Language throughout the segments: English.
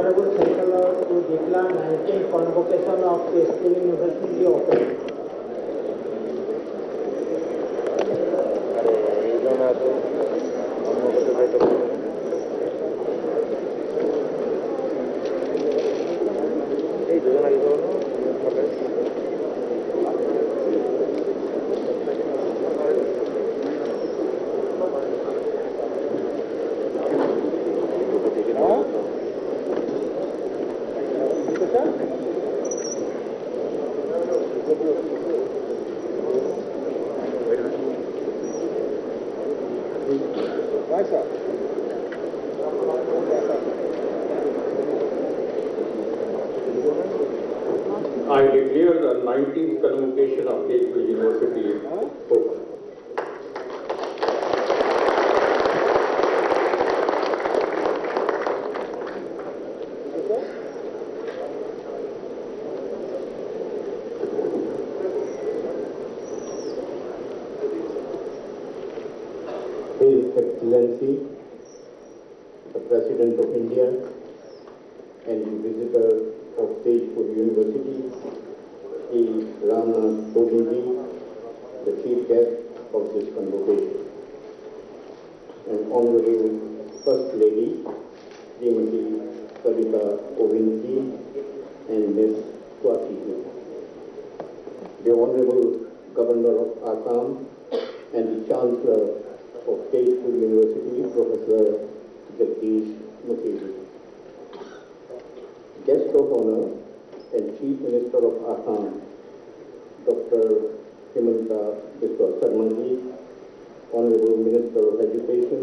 Honorable Chancellor to declare 19th Convocation of Tezpur University open. I declare the 19th Convocation of Tezpur University open. His Excellency, the President of India and the visitor of Tezpur University, Sri Ramnath Kovindji, the Chief Guest of this convocation, and Honorable First Lady, Srimati Sarita Kovindji and Ms. Swati, the Honorable Governor of Assam and the Chancellor of Tezpur University, Professor Jagdish Mukherjee. Guest of honor and Chief Minister of Assam, Dr. Himanta Biswa Sarmaji, Honorable Minister of Education,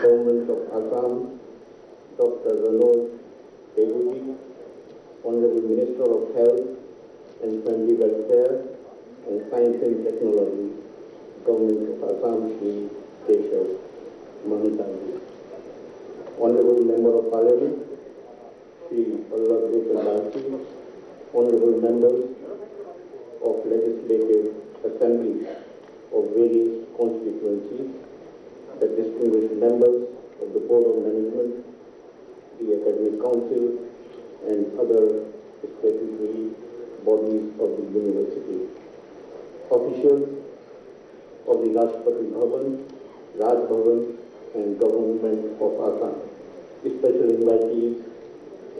Government of Assam, Dr. Ranoj Deguji, Honorable Minister of Health and Family Welfare and Science and Technology, Government of Assam, Shri Keshav Mahantaji, Honorable Member of Parliament, Shri Pallab Goswami, Honorable Members of Legislative Assemblies of various constituencies, the distinguished members of the Board of Management, the Academic Council, and other statutory bodies of the University, officials of the Rashtrapati Bhavan, Raj Bhavan, and Government of Assam, special invitees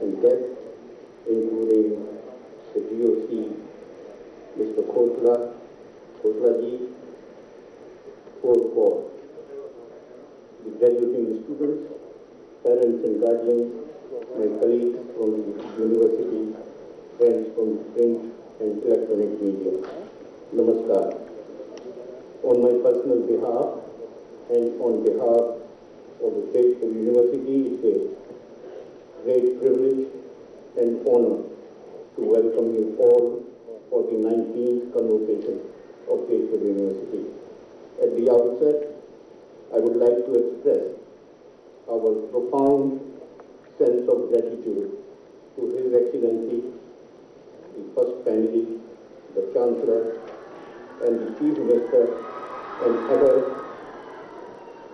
and guests, including the GOC, Mr. Khotlaji, for the graduating students, parents and guardians, my colleagues from the university, friends from print and electronic media. Namaskar. On my personal behalf and on behalf of the Tezpur University, it's a great privilege and honor to welcome you all for the 19th Convocation of Tezpur University. At the outset, I would like to express our profound sense of gratitude to His Excellency, the First Family, the Chancellor, and the Chief Minister, and other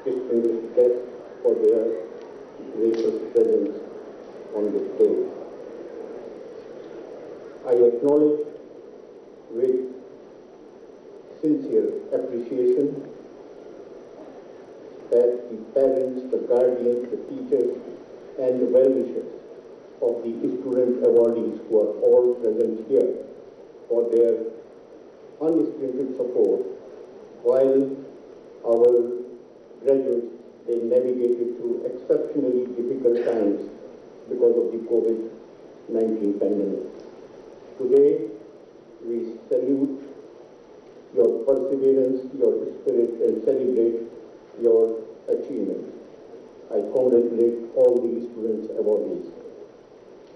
distinguished guests for their gracious presence on the stage. I acknowledge with sincere appreciation that the parents, the guardians, the teachers, and the well-wishers of the student awardees who are all present here for their unstinted support while our graduates, they navigated through exceptionally difficult times because of the COVID-19 pandemic. Today, we salute your perseverance, your spirit, and celebrate your achievements. I congratulate all the students awardees.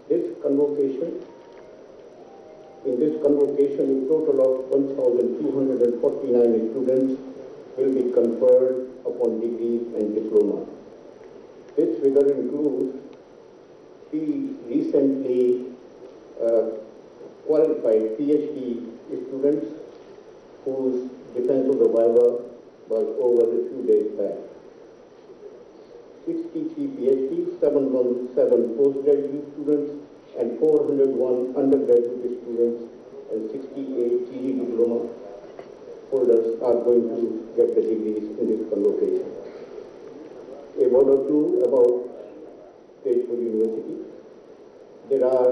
In this convocation, a total of 1,249 students will be conferred upon degrees and diplomas. This figure includes the recently qualified PhD students whose defense of the viva was over a few days back. 63 PhD, 717 postgraduate students, and 401 undergraduate students, and 68 GE diploma holders are going to get the degrees in this convocation. A word or two about Tezpur University. There are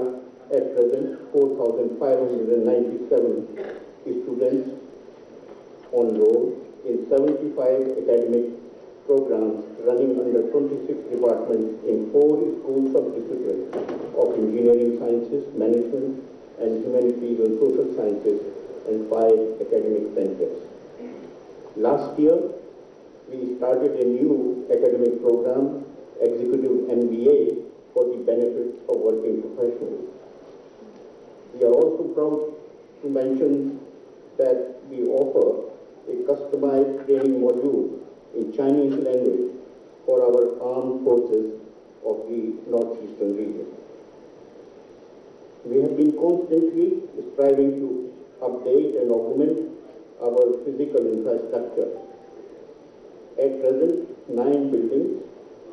at present 4,597 students on roll in 75 academic programs running under 26 departments in 4 schools of discipline of engineering sciences, management, and humanities and social sciences, and 5 academic centers. Last year, we started a new academic program, Executive MBA, for the benefit of working professionals. We are also proud to mention that we offer a customized training module in Chinese language for our armed forces of the northeastern region. We have been constantly striving to update and augment our physical infrastructure. At present, 9 buildings,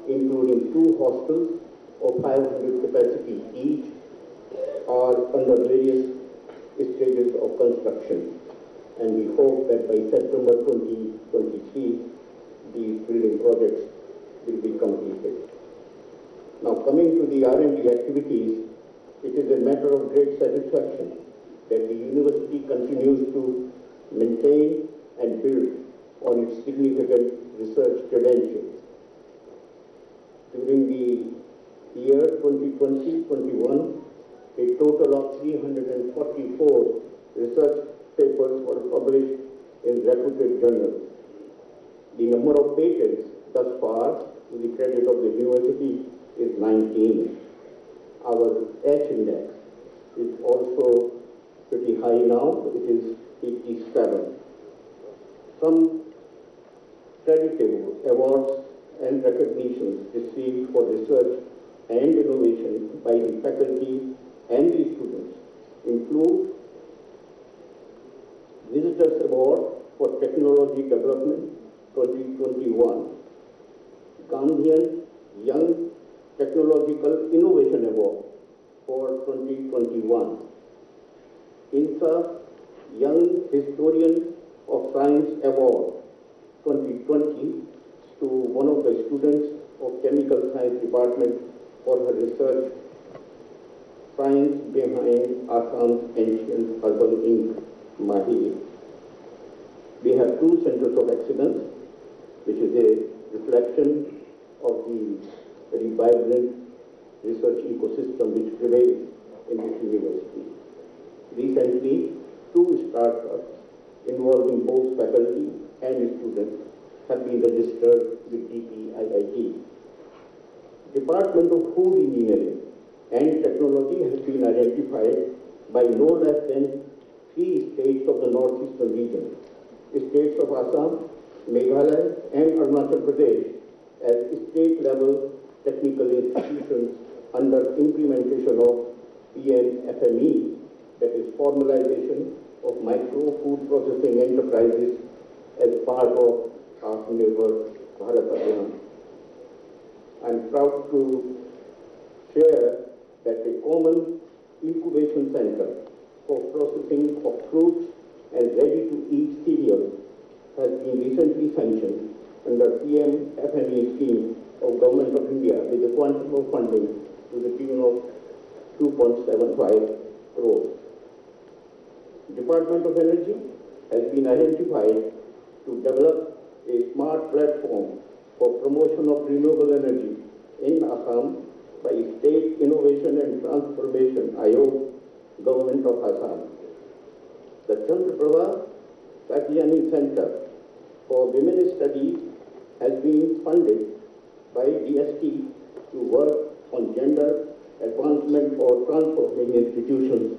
including 2 hostels of 500 capacity each, are under various stages of construction, and we hope that by September 2023, these building projects will be completed. Now, coming to the R&D activities, it is a matter of great satisfaction that the university continues to maintain and build on its significant research credentials. During the year 2020-21, a total of 344 research papers were published in reputed journals. The number of patents thus far, to the credit of the university, is 19. Our H index is also pretty high now. It is 87. Some creditable awards and recognitions received for research and innovation by the faculty and the students include Visitors Award for Technology Development 2021, Gandhian Young Technological Innovation Award for 2021, INSA Young Historian of Science Award 2020 to one of the students of Chemical Science Department for her research, Science Behind Assam's Ancient Herbal Ink, Mahi. We have 2 centers of excellence, which is a reflection of the very vibrant research ecosystem which prevails in this university. Recently, 2 startups involving both faculty and students have been registered with DPIIT. Department of Food Engineering and Technology has been identified by no less than 3 states of the northeastern region, states of Assam, Meghalaya, and Arunachal Pradesh, as state-level technical institutions under implementation of PMFME, that is formalization of micro food processing enterprises as part of Hon'ble Bharat Abhiyan. I am proud to share that a common incubation center for processing of fruits and ready-to-eat cereals has been recently sanctioned under PMFME scheme of Government of India with a quantum of funding to the tune of 2.75 crores. Department of Energy has been identified to develop a smart platform for promotion of renewable energy in Assam by State Innovation and Transformation Ayog, Government of Assam. The Chandraprabha Satyani Center for Women Studies has been funded by DST to work on gender advancement for transforming institutions,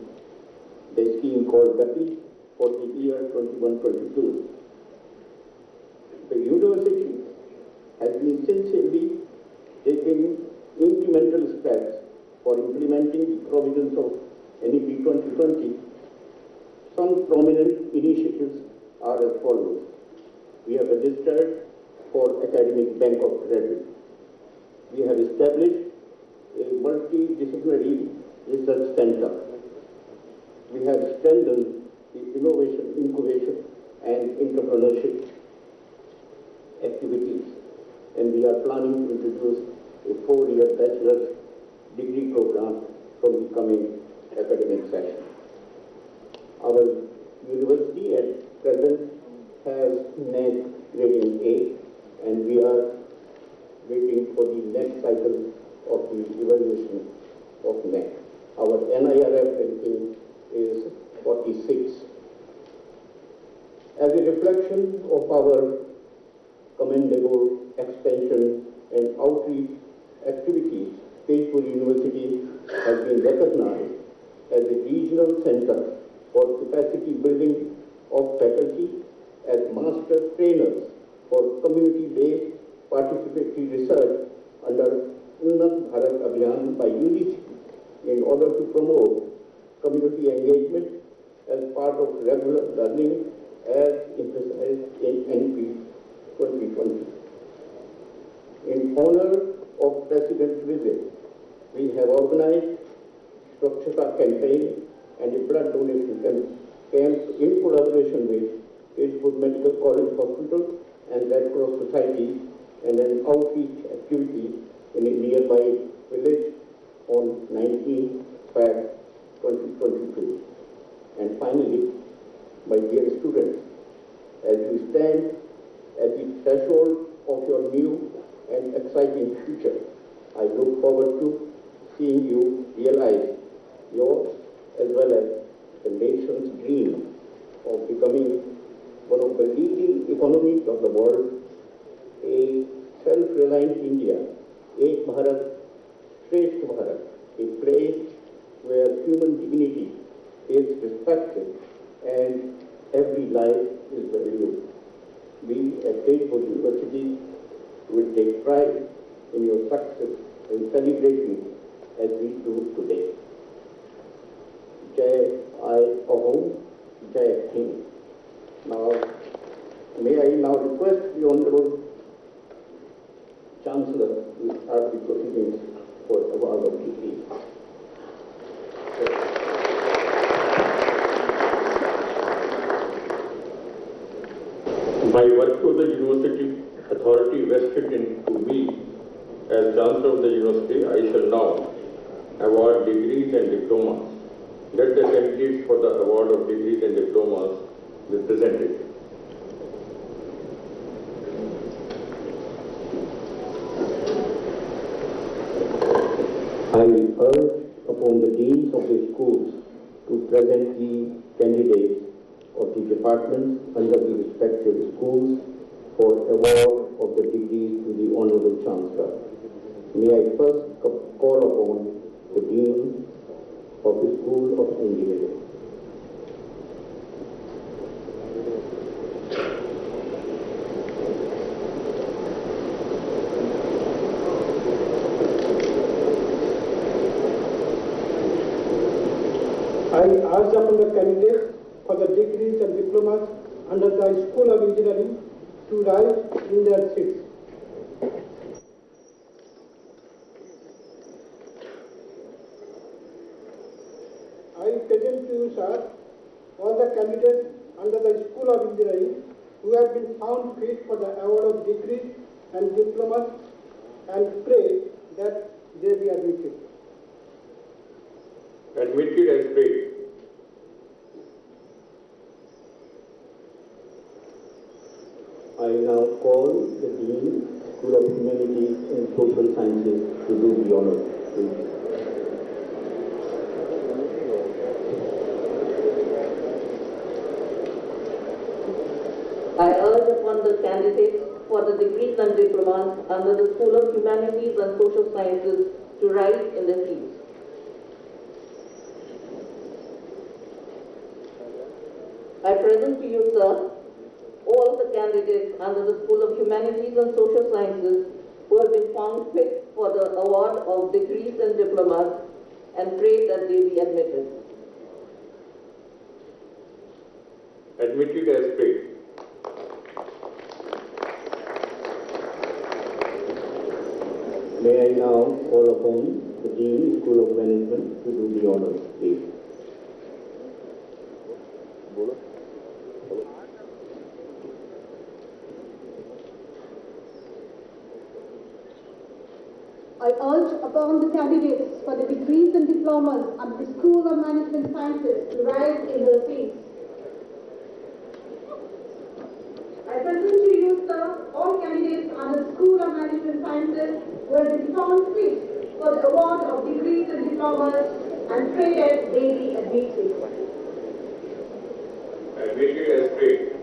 the scheme called GATI for the year 21-22. The university has been sincerely taking incremental steps for implementing the provisions of NEP 2020. Some prominent initiatives are as follows. We have registered for Academic Bank of Credit. We have established a multidisciplinary research center. We have strengthened the innovation, incubation, and entrepreneurship activities, and we are planning to introduce a 4-year bachelor's degree program from the coming academic session. Our university at present has NAC rating A, and we are waiting for the next cycle of the evaluation of NAC. Our NIRF ranking is 46. As a reflection of our commendable expansion and outreach activities, Tezpur University has been recognized as a regional center for capacity building of faculty, as master trainers for community-based participatory research under Unnat Bharat Abhiyan by UGC in order to promote community engagement as part of regular learning as emphasized in NP 2020. In honor of President's visit, we have organized Swachhata campaign and a blood donation camp in collaboration with Tezpur Medical College Hospital and Red Cross Society, and an outreach activity in a nearby village on 19th Feb 2022. And finally, my dear students, as you stand at the threshold of your new and exciting future, I look forward to seeing you realize yours as well as the nation's dream of becoming one of the leading economies of the world, a self-reliant India, Ek Bharat, Shresth Bharat, a place where human dignity is respected and every life is valued. We at Tezpur University will take pride in your success and celebrate you as we do today. Jai Ahom, Jai Hind. Now, may I now request the Honorable Chancellor to start the proceedings for award of degree. By virtue of the university authority vested into me as Chancellor of the university, I shall now award degrees and diplomas. Let the candidates for the award of degrees and diplomas be presented. I urge upon the deans of the schools to present the candidates of the departments under the respective schools for award of the degrees to the Honorable Chancellor. May I first call upon the Dean of the School of Engineering. I urge upon the candidates for the degrees and diplomas under the School of Engineering to rise in their seats. I present to you, sir, all the candidates under the School of Engineering who have been found fit for the award of degrees and diplomas, and pray that they be admitted. Admitted as prayed. I now call the Dean, School of Humanities and Social Sciences, to do the honor. Please. I urge upon the candidates for the degrees and diplomas under the School of Humanities and Social Sciences to rise in their seats. I present to you, sir, all the candidates under the School of Humanities and Social Sciences who have been found fit for the award of degrees and diplomas, and pray that they be admitted. Admitted as prayed. May I now call upon the Dean, School of Management, to do the honors, please. I urge upon the candidates for the degrees and diplomas at the School of Management Sciences to rise in their seats. I present to you, sir, all candidates under the School of Management Sciences who have been found fit for the award of degrees and diplomas and traded daily admitted. Admitted as trade.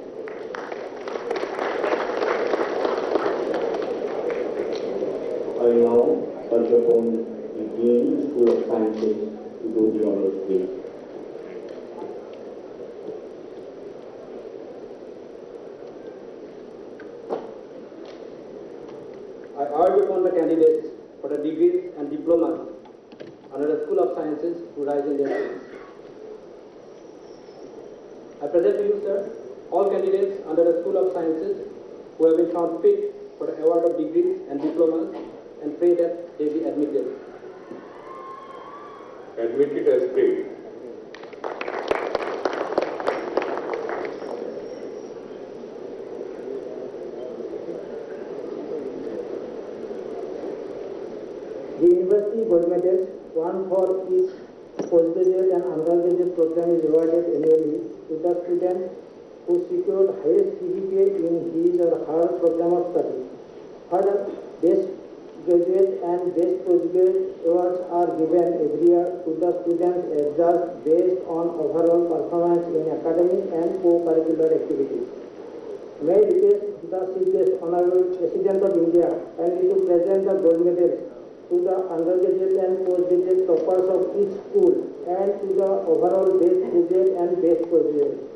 I now urge upon the Dean, School of Sciences, to do the honors, please. I urge upon the candidates for the degrees and diplomas under the School of Sciences to rise in their seats. I present to you, sir, all candidates under the School of Sciences who have been found fit for the award of degrees and diplomas and pray that they be admitted. Admitted as trade. The university gold medals, one for each postgraduate and undergraduate program, is awarded annually to the student who secured highest CGPA in his or her program of study. Further, best graduate and best postgraduate awards are given every year to the students adjudged based on overall performance in academic and co-curricular activities. May I request the Chief Guest Honorable President of India kindly to present the gold medals to the undergraduate and postgraduate toppers of each school and to the overall best graduate and best postgraduate.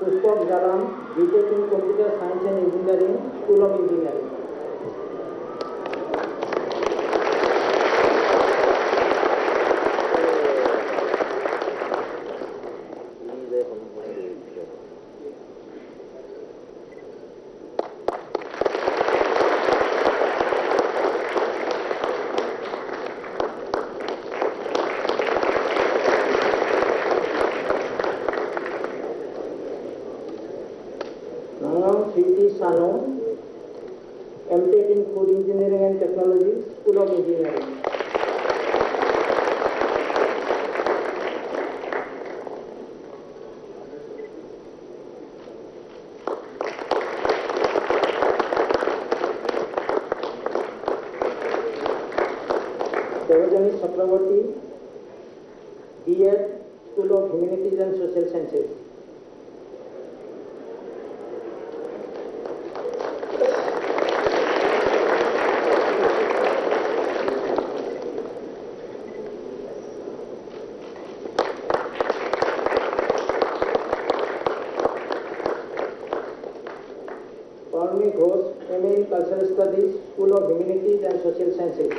Pushpak Jalan, B.Tech in Computer Science and Engineering, School of Engineering. Sano, M.Tech in Food Engineering and Technology, School of Engineering. Devajani Chakraborty, B.Ed, School of Humanities and Social Sciences. M.A. in Cultural Studies, School of Humanities and Social Sciences.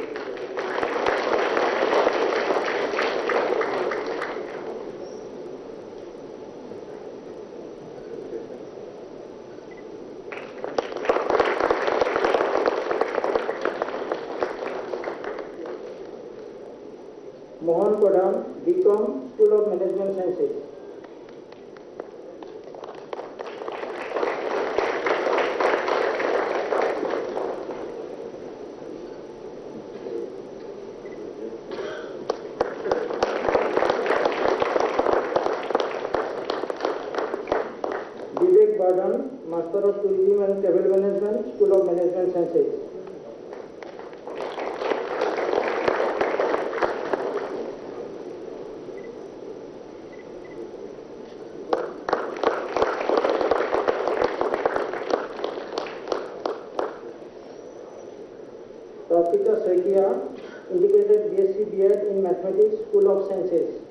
Mohan Kodam, B.Com, School of Management Sciences. Vivek Bardhan, Master of Tourism and Travel Management, School of Management Sciences. Rafika Sekia, indicated BSc B.Ed in Mathematics, School of Sciences.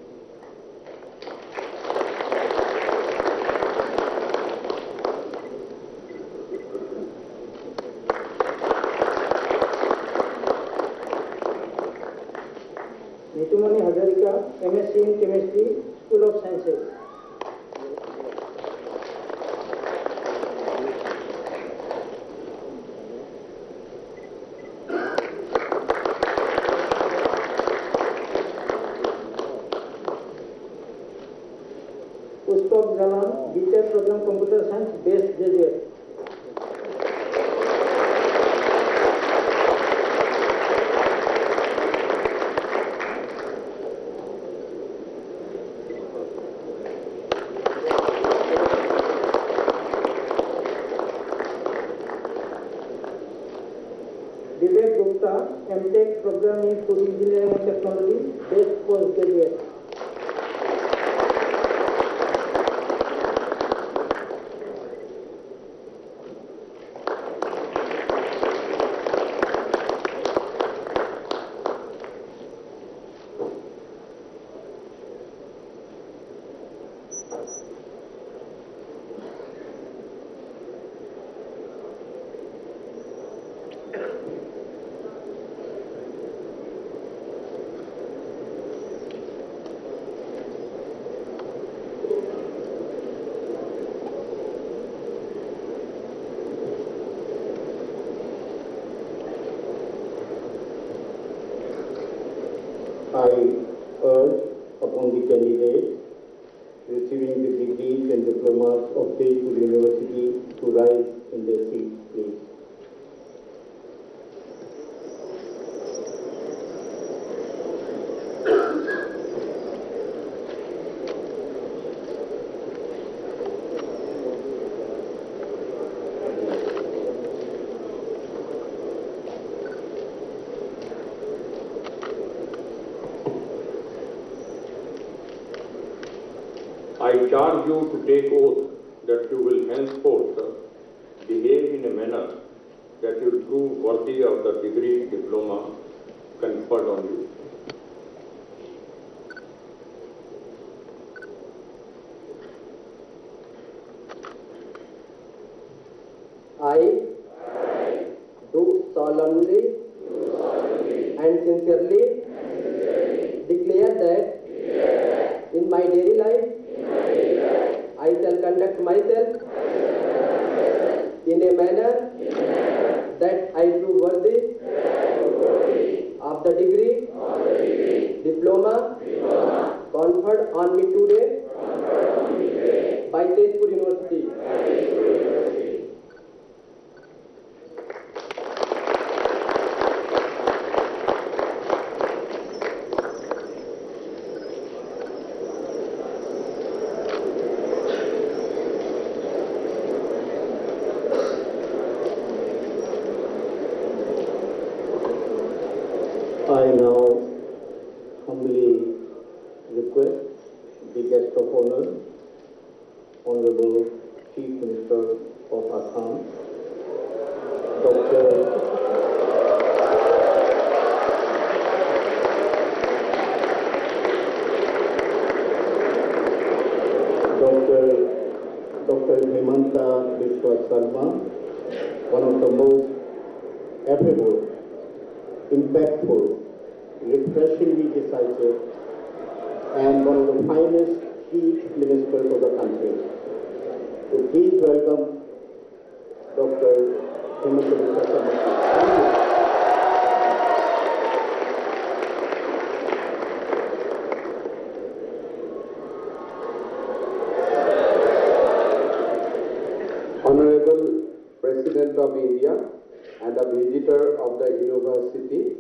Nitumani Hazarika, MSc in Chemistry, School of Sciences. Pushpak Jalan, B.Tech Program Computer Science, Base Graduate. Vivek Gupta, M.Tech Program in Food Engineering and Technology, Base Postgraduate. I urge upon the candidates receiving the degrees and diplomas of Tezpur University to rise in their seats, please. I charge you to take oath that you will henceforth behave in a manner that you will prove worthy of the degree diploma conferred on you. I do solemnly and sincerely declare that in my daily life I shall conduct myself in a manner that I prove worthy of the degree, diploma conferred on me today by Tezpur University. I now humbly request the guest of honor, Honorable Chief Minister of Assam, Dr. Hemanta Biswa Sarma, one of the most affable, impactful, refreshingly decisive, and one of the finest chief ministers of the country. So please welcome Dr. Hemanta Biswa Sarma. Honorable President of India and a visitor of the University,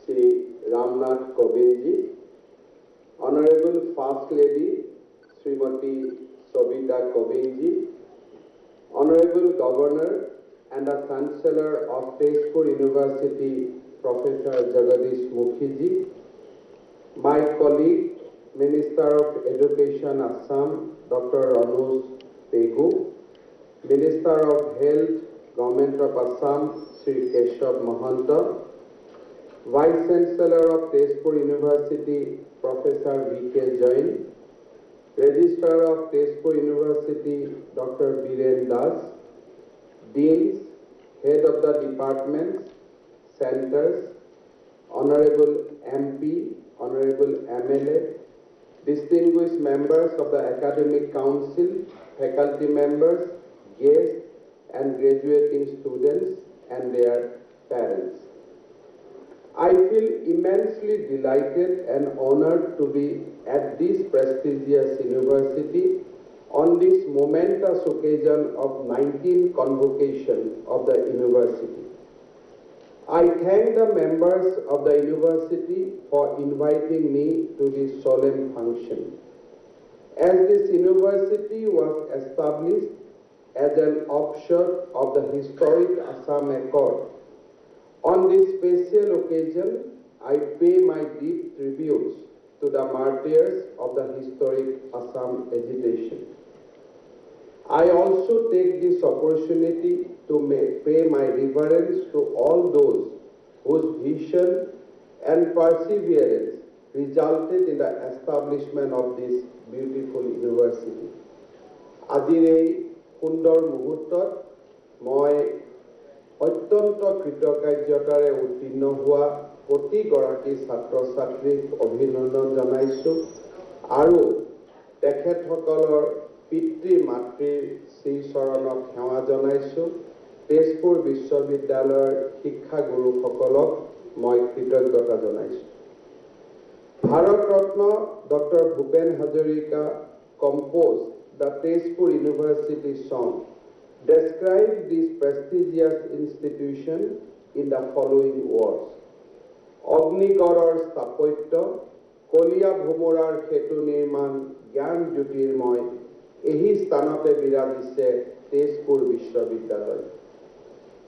Sri Ramnath Kovindji, Honorable First Lady Srimati Sobita Kovindji, Honorable Governor and the Chancellor of Tezpur University, Professor Jagadish Mukhiji, my colleague, Minister of Education Assam, Dr. Anuj Pegu, Minister of Health, Government of Assam, Sri Keshav Mahanta, Vice Chancellor of Tezpur University, Professor V.K. Jain, Registrar of Tezpur University, Dr. Biren Das, Deans, Head of the Departments, Centers, Honorable MP, Honorable MLA, distinguished members of the Academic Council, faculty members, guests, and graduating students and their parents. I feel immensely delighted and honored to be at this prestigious university on this momentous occasion of 19th Convocation of the university. I thank the members of the university for inviting me to this solemn function. As this university was established as an offshoot of the historic Assam Accord, on this special occasion, I pay my deep tributes to the martyrs of the historic Assam agitation. I also take this opportunity to pay my reverence to all those whose vision and perseverance resulted in the establishment of this beautiful university. Azir ei sundor muhurtot moi অত্যন্ত কৃতকাৰ্যতাৰে উত্তীৰ্ণ হোৱা প্ৰতিগৰাকী ছাত্ৰ ছাত্ৰীক অভিনন্দন জনাইছো আৰু তেখেতসকলৰ পিতৃ মাতৃৰ শ্ৰীচৰণক সেৱা জনাইছো। তেজপুৰ বিশ্ববিদ্যালয়ৰ শিক্ষাগুৰুসকলক মই কৃতজ্ঞতা জনাইছো। Bharat Ratna doctor Bhupen Hazarika composed the Tezpur University song described this prestigious institution in the following words. Agnigarar Stapotya, Kolia Bhumorar Hetu Nirman, Gyan Jyotirmoy, Ehi Stanote Birajise, Tezpur Vishwavidyalaya.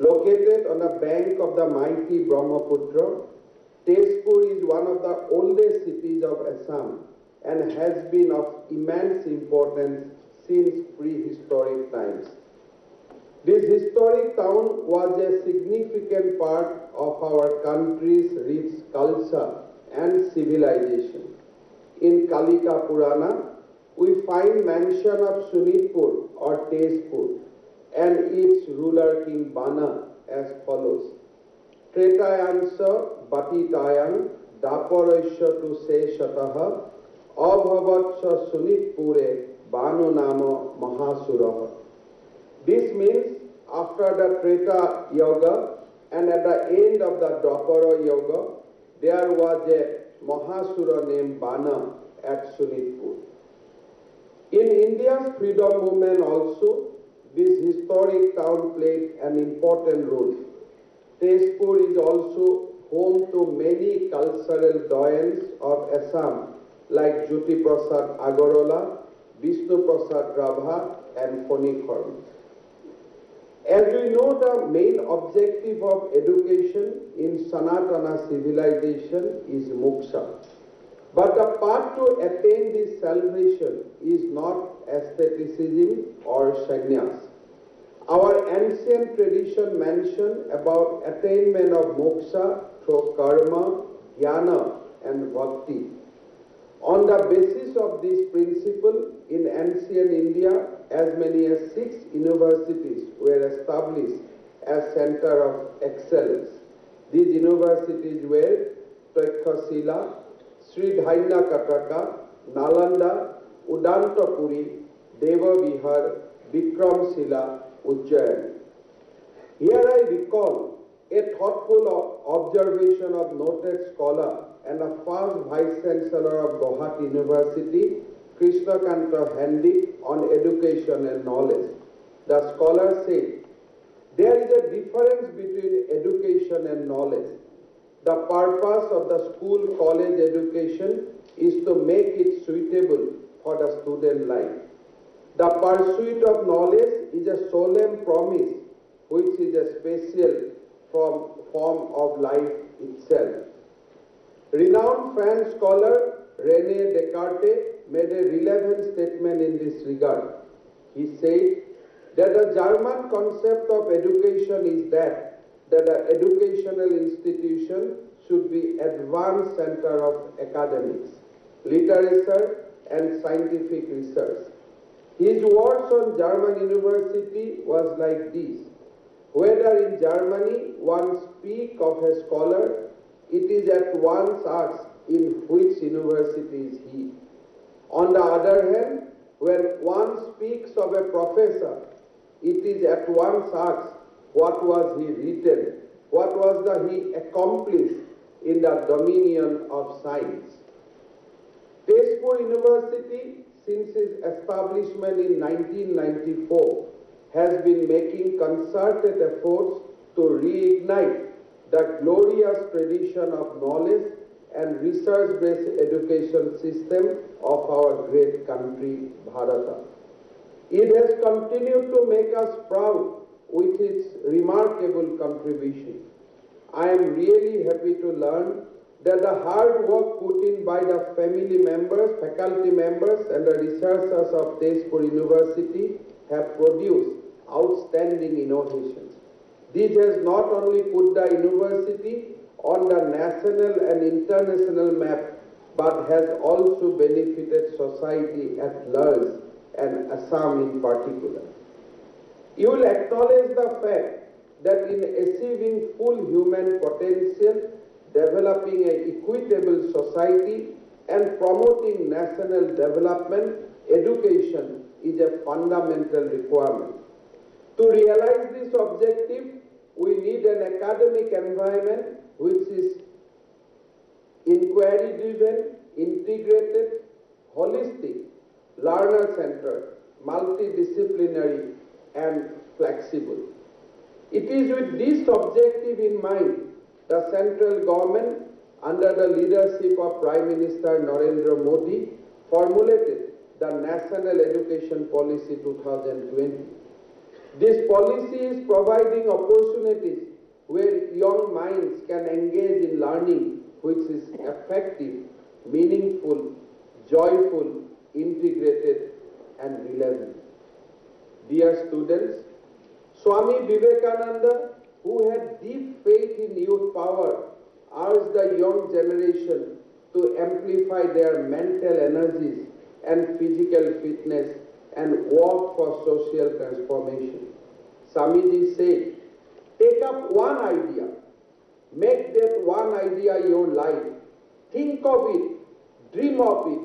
Located on the bank of the mighty Brahmaputra, Tezpur is one of the oldest cities of Assam and has been of immense importance since prehistoric times. This historic town was a significant part of our country's rich culture and civilization. In Kalika Purana, we find mention of Sunitpur or Tezpur and its ruler King Bana as follows. Tretayansa Batitayang Daparasya tu se shataha Abhavatsya Sunitpure Banu Nama Mahasuraha. This means after the Treta Yoga and at the end of the Dwapara Yoga, there was a Mahasura named Bana at Sunitpur. In India's freedom movement also, this historic town played an important role. Tezpur is also home to many cultural doyens of Assam like Jyoti Prasad Agarola, Vishnu Prasad Rabha and Phoni Kharma. As we know, the main objective of education in Sanatana civilization is moksha. But the path to attain this salvation is not asceticism or sannyas. Our ancient tradition mention about attainment of moksha through karma, jnana and bhakti. On the basis of this principle, in ancient India, as many as 6 universities were established as center of excellence. These universities were Takshashila, Sri Dhaina Kataka, Nalanda, Udantapuri, Devavihar, Vikramshila, Ujjain. Here I recall a thoughtful observation of noted scholar and a first Vice Chancellor of Guwahati University, Krishnakanta Handik, on education and knowledge. The scholar said, there is a difference between education and knowledge. The purpose of the school-college education is to make it suitable for the student life. The pursuit of knowledge is a solemn promise which is a special form of life itself. Renowned French scholar René Descartes made a relevant statement in this regard. He said that the German concept of education is that the educational institution should be advanced center of academics, literature and scientific research. His words on German university was like this: whether in Germany one speak of a scholar, it is at once asked in which university is he. On the other hand, when one speaks of a professor, it is at once asked what was he written, what was he accomplished in the dominion of science. Tezpur University, since its establishment in 1994, has been making concerted efforts to reignite the glorious tradition of knowledge and research-based education system of our great country, Bharata. It has continued to make us proud with its remarkable contribution. I am really happy to learn that the hard work put in by the family members, faculty members and the researchers of Tezpur University have produced outstanding innovations. This has not only put the university on the national and international map, but has also benefited society at large and Assam in particular. You will acknowledge the fact that in achieving full human potential, developing an equitable society and promoting national development, education is a fundamental requirement. To realize this objective, we need an academic environment which is inquiry-driven, integrated, holistic, learner-centered, multidisciplinary, and flexible. It is with this objective in mind, the central government, under the leadership of Prime Minister Narendra Modi, formulated the National Education Policy 2020. This policy is providing opportunities where young minds can engage in learning which is effective, meaningful, joyful, integrated, and relevant. Dear students, Swami Vivekananda, who had deep faith in youth power, urged the young generation to amplify their mental energies and physical fitness and work for social transformation. Swamiji said, take up one idea, make that one idea your life, think of it, dream of it,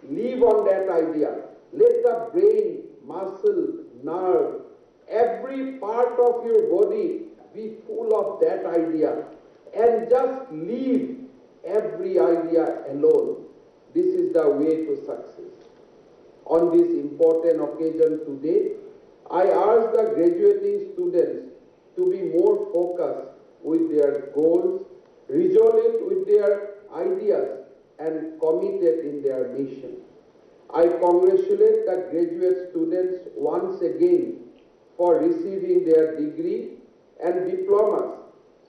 live on that idea. Let the brain, muscle, nerve, every part of your body be full of that idea and just leave every idea alone. This is the way to success. On this important occasion today, I urge the graduating students to be more focused with their goals, resolute with their ideas, and committed in their mission. I congratulate the graduate students once again for receiving their degree and diplomas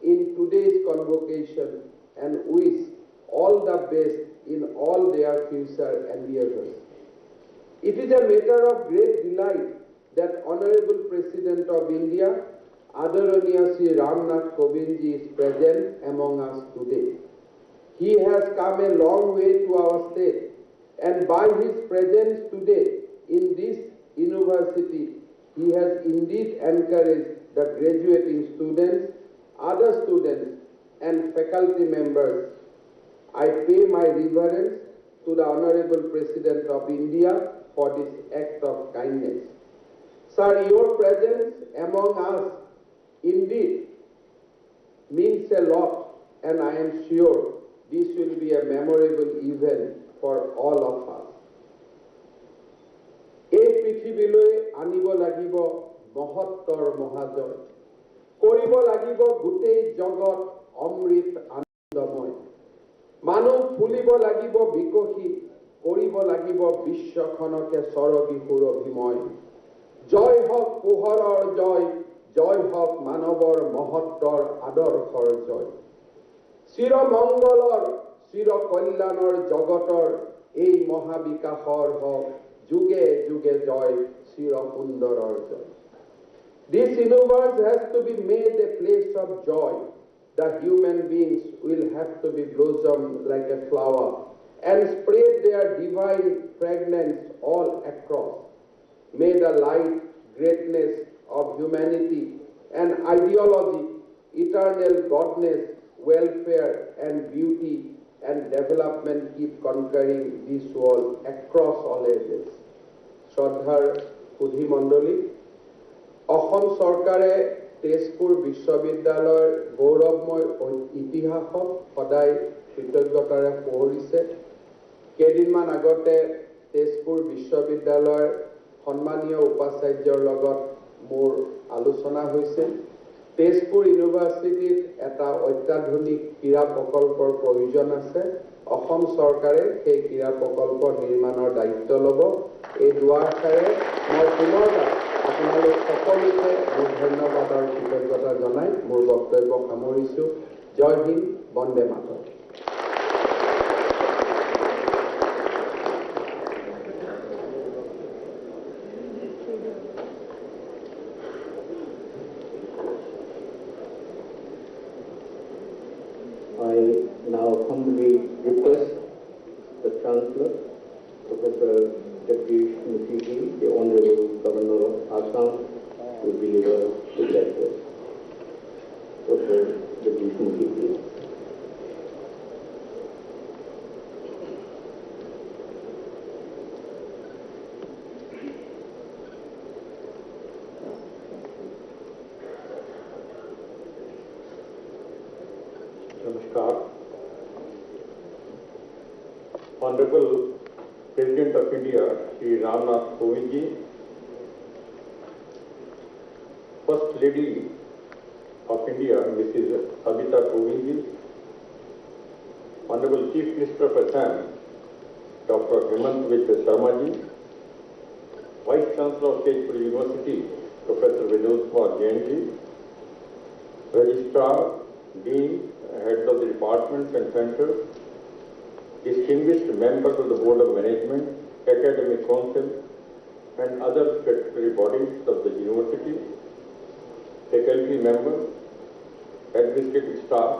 in today's convocation and wish all the best in all their future endeavors. It is a matter of great delight that Honorable President of India, Adaraniya Shri Ramnath Kovindji, is present among us today. He has come a long way to our state, and by his presence today in this university, he has indeed encouraged the graduating students, other students, and faculty members. I pay my reverence to the Honorable President of India for this act of kindness. Sir, your presence among us indeed means a lot, and I am sure this will be a memorable event for all of us. এই পৃথিৱীলৈ আনিব লাগিব মহত্তৰ মহাজয়, কৰিব লাগিব গোটেই জগত অমৃত আনন্দময়। মানুহ ফুলিব লাগিব বিকশিত, কৰিব লাগিব বিশ্বখনকে স্বৰগীসুৰ অভিময় জয় হওক পোহৰৰ জয় জয় হওক মানৱৰ মহত্বৰ আদৰ্শৰ জয় চিৰ মংগলৰ চিৰ কল্যাণৰ জগতৰ এই মহাবিকাশৰ হওক যুগে যুগে জয় চিৰ সুন্দৰৰ জয় This universe has to be made a place of joy. The human beings will have to be blossomed like a flower and spread their divine fragrance all across. May the light, greatness of humanity and ideology, eternal godness, welfare and beauty and development keep conquering this world across all ages. Shraddhar Budhi Mandali, অসম চৰকাৰে তেজপুৰ বিশ্ববিদ্যালয়ৰ গৌৰৱময় ইতিহাসক সদায় কৃতজ্ঞতাৰে সোঁৱৰিছে কেইদিনমান আগতে তেজপুৰ বিশ্ববিদ্যালয়ৰ সন্মানীয় উপাচাৰ্যৰ লগত মোৰ আলোচনা হৈছিল তেজপুৰ ইউনিভাৰ্চিটিত এটা অত্যাধুনিক ক্ৰীড়া প্ৰকল্পৰ প্ৰয়োজন আছে অসম চৰকাৰে সেই ক্ৰীড়া প্ৰকল্প নিৰ্মাণৰ দায়িত্ব ল'ব এই দুআষাৰে মই পুনৰবাৰ আপোনালোক সকলোকে মোৰ ধন্যবাদ আৰু কৃতজ্ঞতা জনাই মোৰ বক্তব্য সামৰিছো জয় Hind Vande Mataram I now humbly request the Chancellor, Professor Jagdish Mukhiji, the Honorable Governor of Assam, to deliver his address. Professor Jagdish Mukhiji. Namaskar. Honorable President of India, Shri Ramnath Kovind ji, First Lady of India, Mrs. Savita Kovind ji, Honorable Chief Minister of Assam, Dr. Hemant Biswa Sharma ji, Vice Chancellor of Tezpur University, Professor Vinod Kumar Jain ji, Registrar, Dean, Heads of the departments and centers, distinguished members of the Board of Management, Academic Council, and other statutory bodies of the university, faculty members, administrative staff,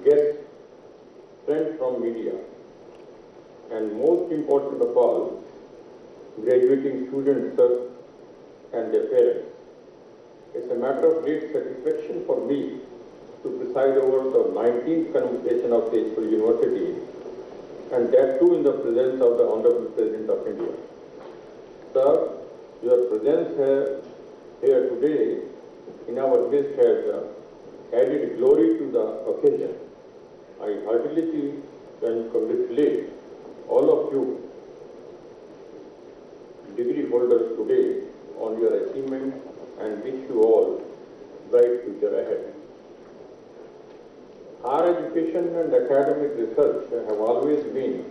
guests, friends from media, and most important of all, graduating students and their parents. It's a matter of great satisfaction for me to preside over the 19th Convocation of Tezpur University, and that too in the presence of the Honorable President of India. Sir, your presence here today in our midst has added glory to the occasion. I heartily congratulate all of you, degree holders today, on your achievement and wish you all bright future ahead. Higher education and academic research have always been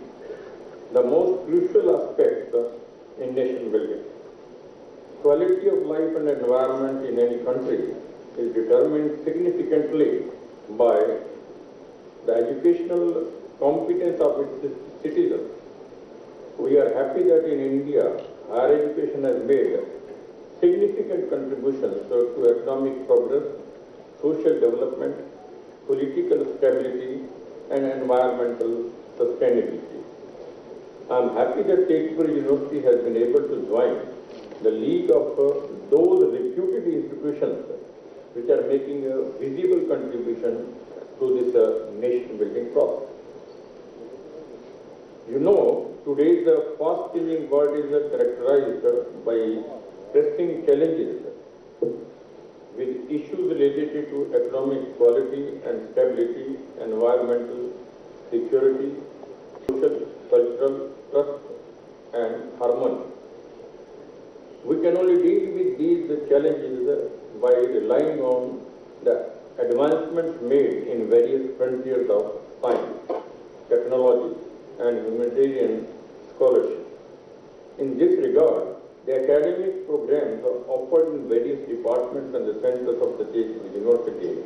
the most crucial aspects in nation building. Quality of life and environment in any country is determined significantly by the educational competence of its citizens. We are happy that in India, higher education has made significant contributions to economic progress, social development, political stability, and environmental sustainability. I am happy that Tezpur University has been able to join the league of those reputed institutions which are making a visible contribution to this nation-building process. You know, today's fast-changing world is characterized by pressing challenges with issues related to economic equality and stability, environmental security, social, cultural trust, and harmony. We can only deal with these challenges by relying on the advancements made in various frontiers of science, technology, and humanitarian scholarship. In this regard, the academic programs are offered in various departments and the centers of the Tezpur University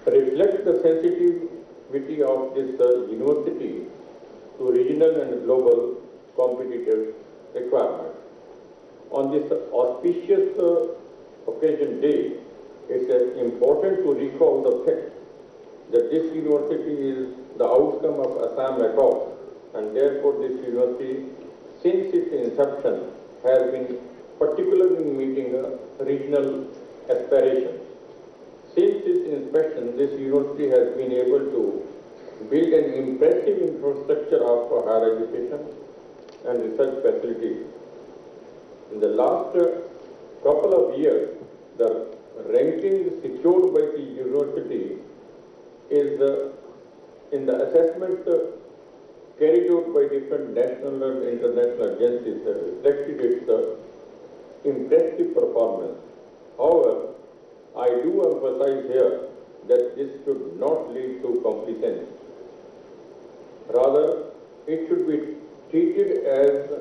reflect the sensitivity of this university to regional and global competitive requirements. On this auspicious occasion day, it's important to recall the fact that this university is the outcome of Assam Accord, and therefore this university, since its inception, has been particularly meeting regional aspirations. Since its inception, this university has been able to build an impressive infrastructure of higher education and research facilities. In the last couple of years, the ranking secured by the university is in the assessment carried out by different national and international agencies reflected its impressive performance. However, I do emphasize here that this should not lead to complacency. Rather, it should be treated as a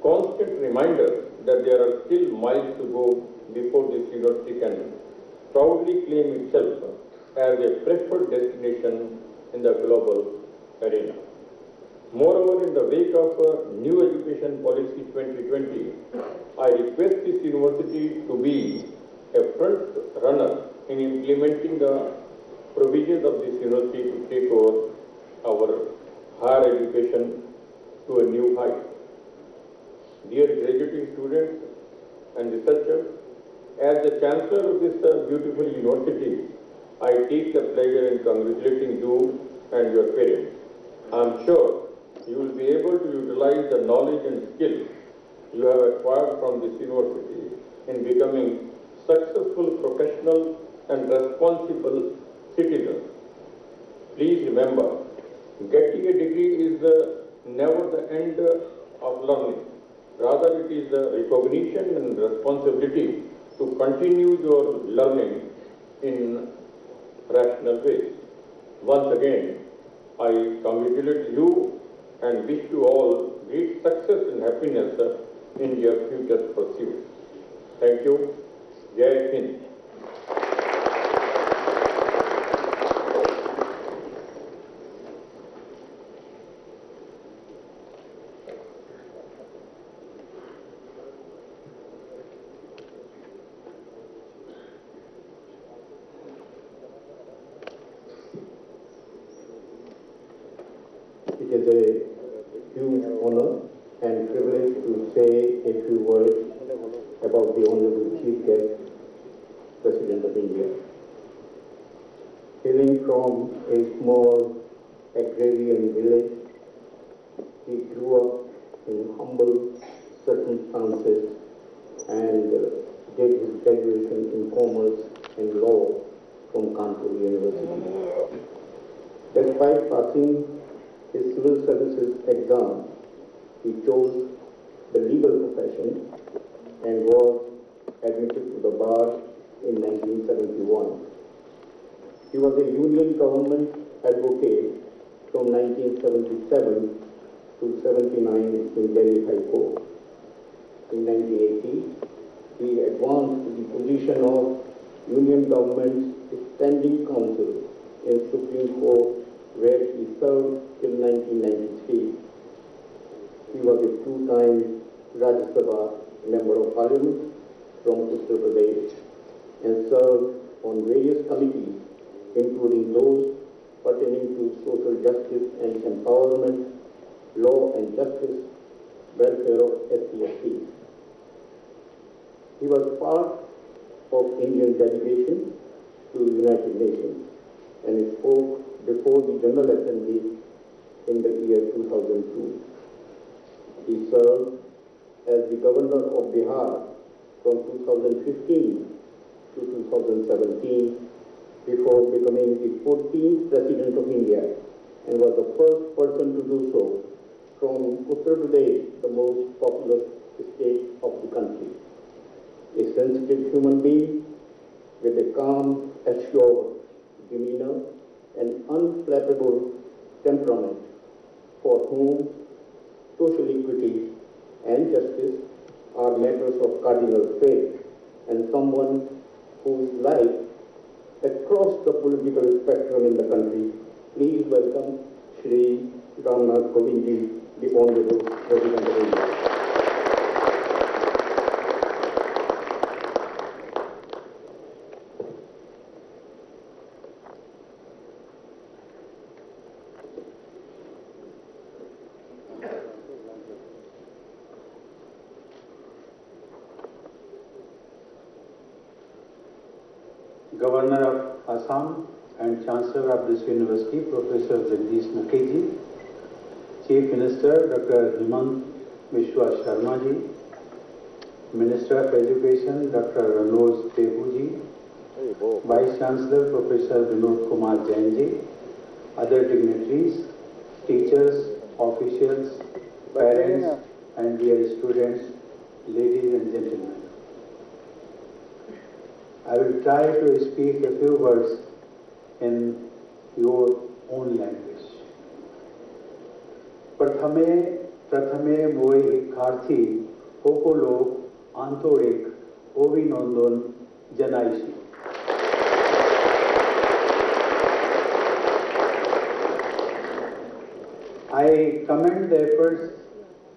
constant reminder that there are still miles to go before this university can proudly claim itself as a preferred destination in the global arena. Moreover, in the wake of New Education Policy 2020, I request this university to be a front runner in implementing the provisions of this university to take over our higher education to a new height. Dear graduating students and researchers, as the Chancellor of this beautiful university, I take the pleasure in congratulating you and your parents. I am sure you will be able to utilize the knowledge and skills you have acquired from this university in becoming successful professional and responsible citizens. Please remember, getting a degree is never the end of learning. Rather, it is a recognition and responsibility to continue your learning in rational ways. Once again, I congratulate you and wish you all great success and happiness in your future pursuits. Thank you. Jai Hind. It is a huge honor and privilege to say a few words about the Honorable Chief Guest, President of India. Hailing from a small agrarian village, he grew up in humble circumstances and did his graduation in commerce and law from Kanpur University. Despite passing his civil services exam, he chose the legal profession and was admitted to the bar in 1971. He was a union government advocate from 1977 to 79 in Delhi High Court. In 1980, he advanced to the position of union government's standing counsel in Supreme Court, where he served till 1993. He was a two-time Rajya Sabha Member of Parliament from Uttar Pradesh and served on various committees, including those pertaining to social justice and empowerment, law and justice, welfare of SC/STs. He was part of Indian delegation to United Nations and spoke before the General Assembly in the year 2002. He served as the Governor of Bihar from 2015 to 2017 before becoming the 14th President of India and was the first person to do so from Uttar Pradesh, the most populous state of the country. A sensitive human being with a calm, assured demeanor and unflappable temperament, for whom social equity and justice are matters of cardinal faith, and someone whose life across the political spectrum in the country. Please welcome Shri Ramnath Kovindji, the Honorable President of India. Governor of Assam and Chancellor of this University, Professor Jagdish Mukherjee, Chief Minister Dr. Himant Biswa Sharma ji, Minister of Education Dr. Ranoj Tebu ji, Vice Chancellor Professor Vinod Kumar Jain ji, other dignitaries, teachers, officials, parents and dear students, ladies and gentlemen. I will try to speak a few words in your own language. Prathame moi hikkharthi kokolo antorik ovinondon janaishi. I commend the efforts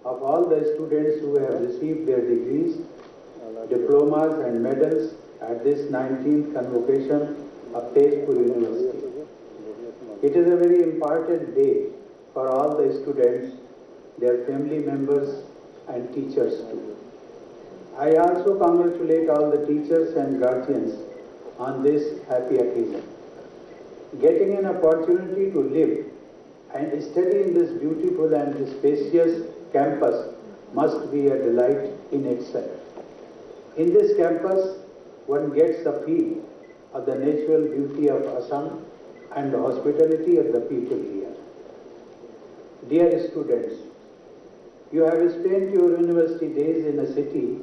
of all the students who have received their degrees, diplomas and medals at this 19th Convocation of Tezpur University. It is a very important day for all the students, their family members and teachers too. I also congratulate all the teachers and guardians on this happy occasion. Getting an opportunity to live and study in this beautiful and spacious campus must be a delight in itself. In this campus, one gets the feel of the natural beauty of Assam and the hospitality of the people here. Dear students, you have spent your university days in a city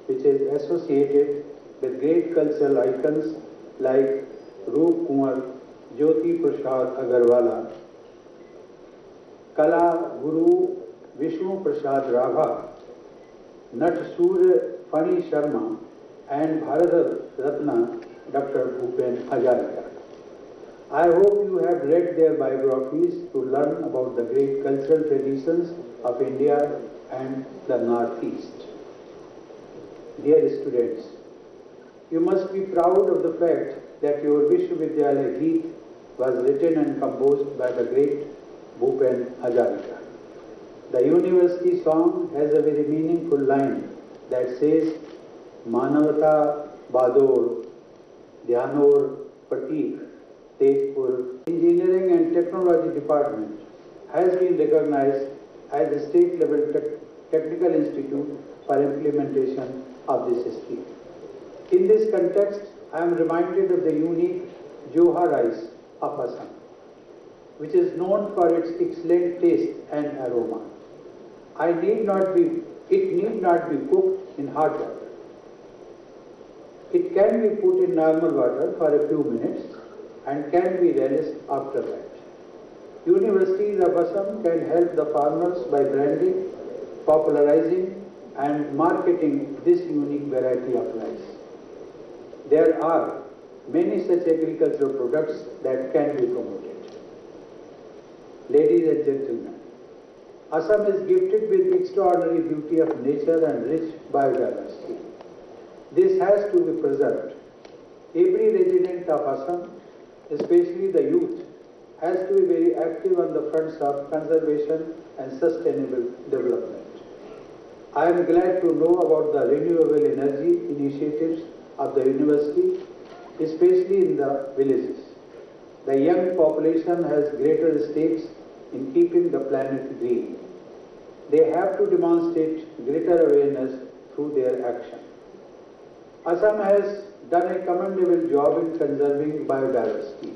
which is associated with great cultural icons like Roop Kumar Jyoti Prasad Agarwala, Kala Guru Vishnu Prasad Rava, Nat Surya Fani Sharma, and Bharat Ratna Dr. Bhupen Hazarika. I hope you have read their biographies to learn about the great cultural traditions of India and the Northeast. Dear students, you must be proud of the fact that your Vishwavidyalaya Geet was written and composed by the great Bhupen Hazarika. The university song has a very meaningful line that says, Manavata Bador, Dhyanor Pratik, Tezpur. Engineering and Technology Department has been recognized as a state-level technical institute for implementation of this scheme. In this context, I am reminded of the unique Johar rice of Assam, which is known for its excellent taste and aroma. It need not be cooked in hot water. It can be put in normal water for a few minutes and can be relished after that. Universities of Assam can help the farmers by branding, popularizing and marketing this unique variety of rice. There are many such agricultural products that can be promoted. Ladies and gentlemen, Assam is gifted with extraordinary beauty of nature and rich biodiversity. This has to be preserved. Every resident of Assam, especially the youth, has to be very active on the fronts of conservation and sustainable development. I am glad to know about the renewable energy initiatives of the university, especially in the villages. The young population has greater stakes in keeping the planet green. They have to demonstrate greater awareness through their action. Assam has done a commendable job in conserving biodiversity.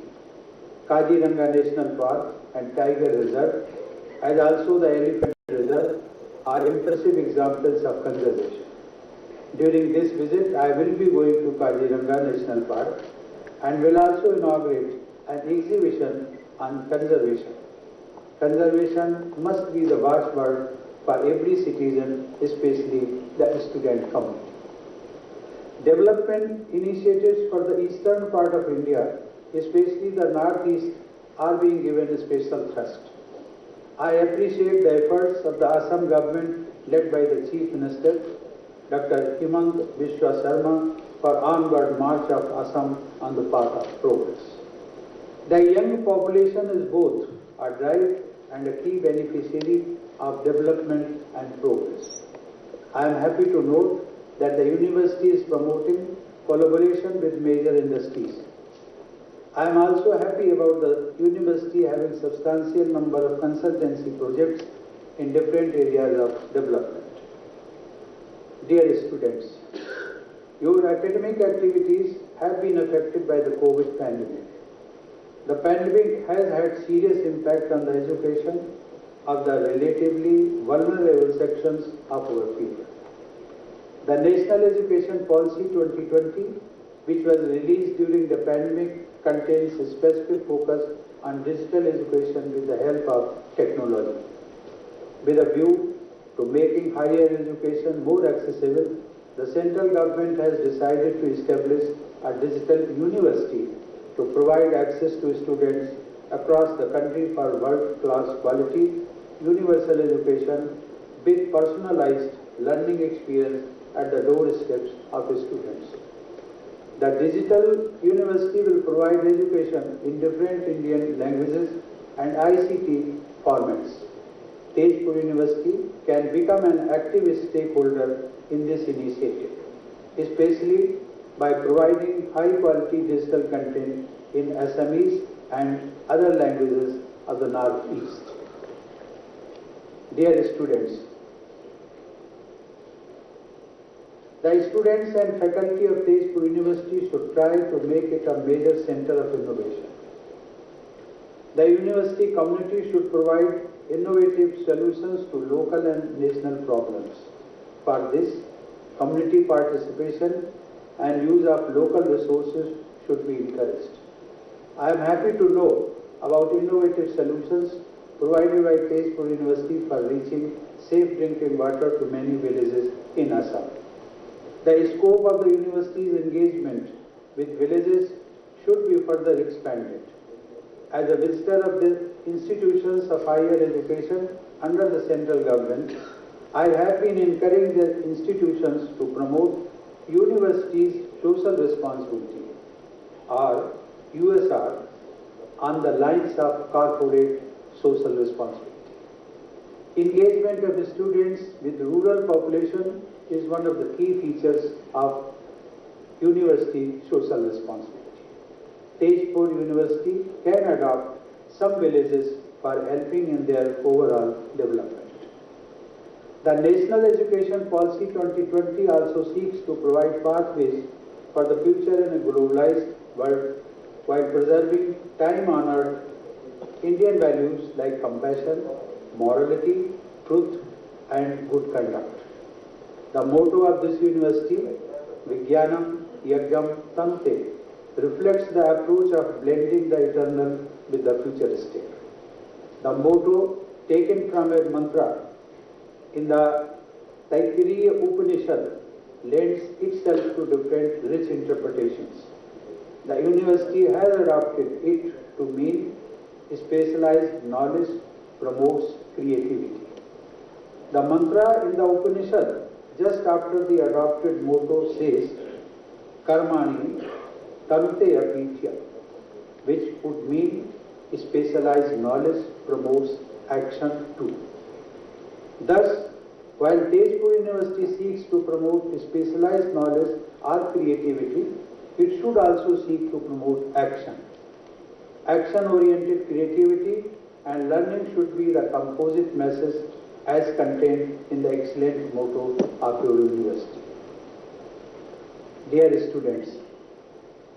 Kaziranga National Park and Tiger Reserve, as also the Elephant Reserve, are impressive examples of conservation. During this visit, I will be going to Kaziranga National Park and will also inaugurate an exhibition on conservation. Conservation must be the watchword for for every citizen, especially the student community. Development initiatives for the eastern part of India, especially the northeast, are being given a special thrust. I appreciate the efforts of the Assam government led by the Chief Minister, Dr. Himant Biswa Sharma, for onward march of Assam on the path of progress. The young population is both a drive and a key beneficiary of development and progress. I am happy to note that the university is promoting collaboration with major industries. I am also happy about the university having substantial number of consultancy projects in different areas of development. Dear students, your academic activities have been affected by the COVID pandemic. The pandemic has had serious impact on the education of the relatively vulnerable sections of our people. The National Education Policy 2020, which was released during the pandemic, contains a specific focus on digital education with the help of technology. With a view to making higher education more accessible, the central government has decided to establish a digital university to provide access to students across the country for world-class quality, universal education with personalized learning experience at the doorsteps of students. The digital university will provide education in different Indian languages and ICT formats. Tezpur University can become an active stakeholder in this initiative, especially by providing high-quality digital content in Assamese and other languages of the Northeast. Dear students, the students and faculty of Tezpur University should try to make it a major center of innovation. The university community should provide innovative solutions to local and national problems. For this, community participation and use of local resources should be encouraged. I am happy to know about innovative solutions provided by Tezpur University for reaching safe drinking water to many villages in Assam. The scope of the university's engagement with villages should be further expanded. As a visitor of the institutions of higher education under the central government, I have been encouraging the institutions to promote universities' social responsibility, or USR, on the lines of corporate social responsibility. Engagement of students with rural population is one of the key features of university social responsibility. Tezpur University can adopt some villages for helping in their overall development. The National Education Policy 2020 also seeks to provide pathways for the future in a globalized world while preserving time-honored Indian values like compassion, morality, truth, and good conduct. The motto of this university, Vijnanam Yajnam Tante, reflects the approach of blending the eternal with the futuristic. The motto, taken from a mantra in the Taittiriya Upanishad, lends itself to different rich interpretations. The university has adopted it to mean specialized knowledge promotes creativity. The mantra in the Upanishad, just after the adopted motto, says Karmani Tante Apitya, which would mean specialized knowledge promotes action too. Thus, while Tezpur University seeks to promote specialized knowledge or creativity, it should also seek to promote action. Action-oriented creativity and learning should be the composite message as contained in the excellent motto of your university. Dear students,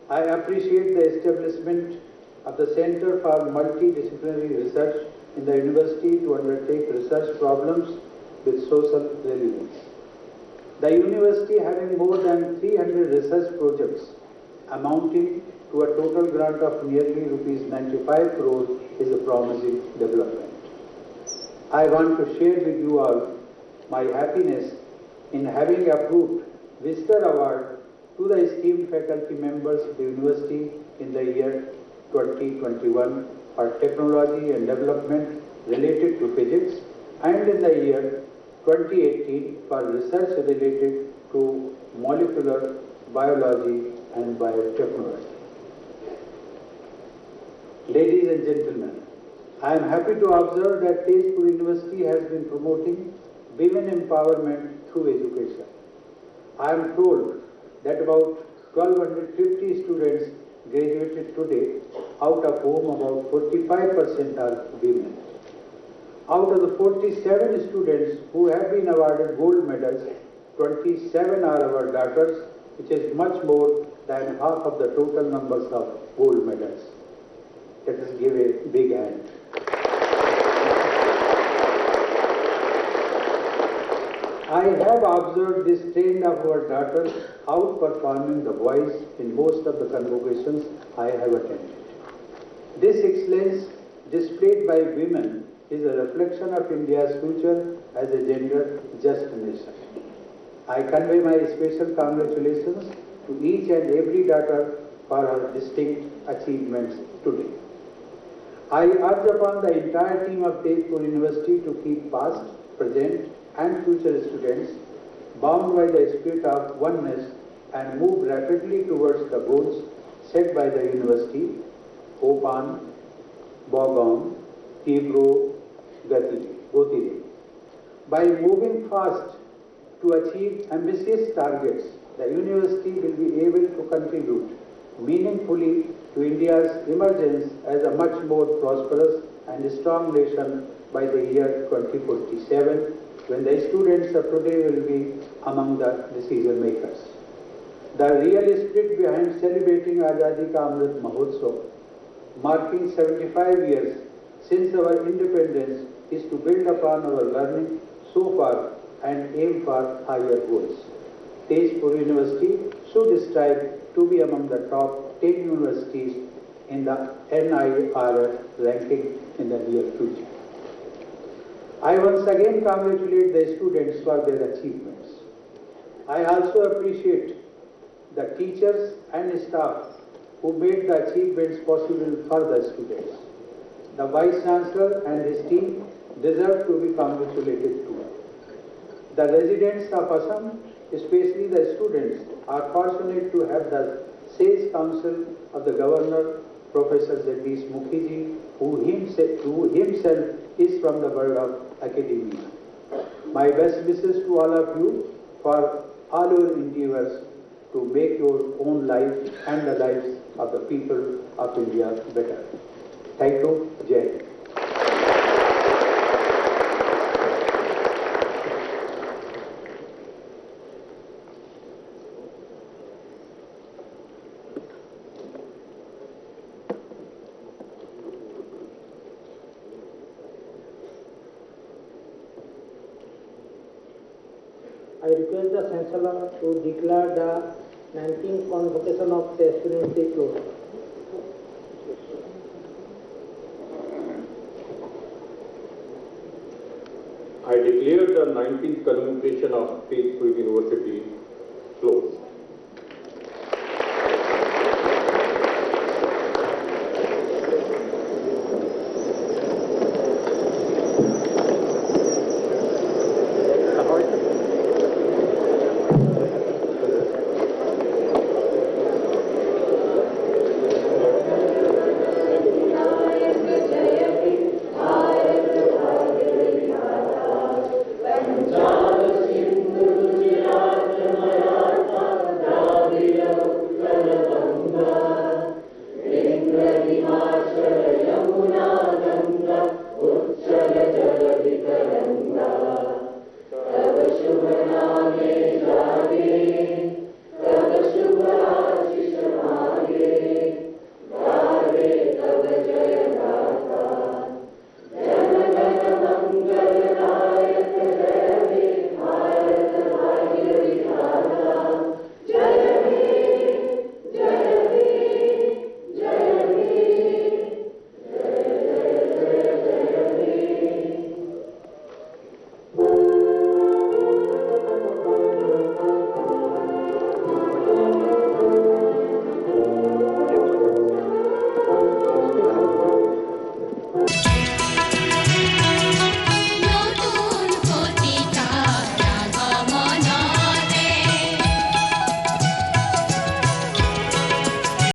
I appreciate the establishment of the Center for Multidisciplinary Research in the university to undertake research problems with social relevance. The university, having more than 300 research projects amounting to a total grant of nearly ₹95 crores, is a promising development. I want to share with you all my happiness in having approved Visitor Award to the esteemed faculty members of the university in the year 2021 for technology and development related to physics, and in the year 2018 for research related to molecular biology and biotechnology. Ladies and gentlemen, I am happy to observe that Tezpur University has been promoting women empowerment through education. I am told that about 1250 students graduated today, out of whom about 45% are women. Out of the 47 students who have been awarded gold medals, 27 are our daughters, which is much more than half of the total numbers of gold medals. Let us give a big hand. I have observed this trend of our daughters outperforming the boys in most of the convocations I have attended. This excellence displayed by women is a reflection of India's future as a gender-just nation. I convey my special congratulations to each and every daughter for her distinct achievements today. I urge upon the entire team of Tezpur University to keep past, present, and future students bound by the spirit of oneness and move rapidly towards the goals set by the university, Opan, Bogam, Tibro, Gotiri. By moving fast to achieve ambitious targets, the university will be able to contribute meaningfully to India's emergence as a much more prosperous and strong nation by the year 2047, when the students of today will be among the decision makers. The real spirit behind celebrating Azadi Ka Amrit Mahotsav, marking 75 years since our independence, is to build upon our learning so far and aim for higher goals. Tezpur University should strive to be among the top 10 universities in the NIRF ranking in the near future. I once again congratulate the students for their achievements. I also appreciate the teachers and staff who made the achievements possible for the students. The Vice Chancellor and his team deserve to be congratulated too. The residents of Assam, especially the students, are fortunate to have the sage counsel of the Governor, Professor Jagdish Mukhiji, who himself is from the world of academia. My best wishes to all of you for all your endeavors to make your own life and the lives of the people of India better. Thank you. Jai Hind. I request the Chancellor to declare the 19th Convocation of Tezpur closed. I declare the 19th Convocation of Tezpur University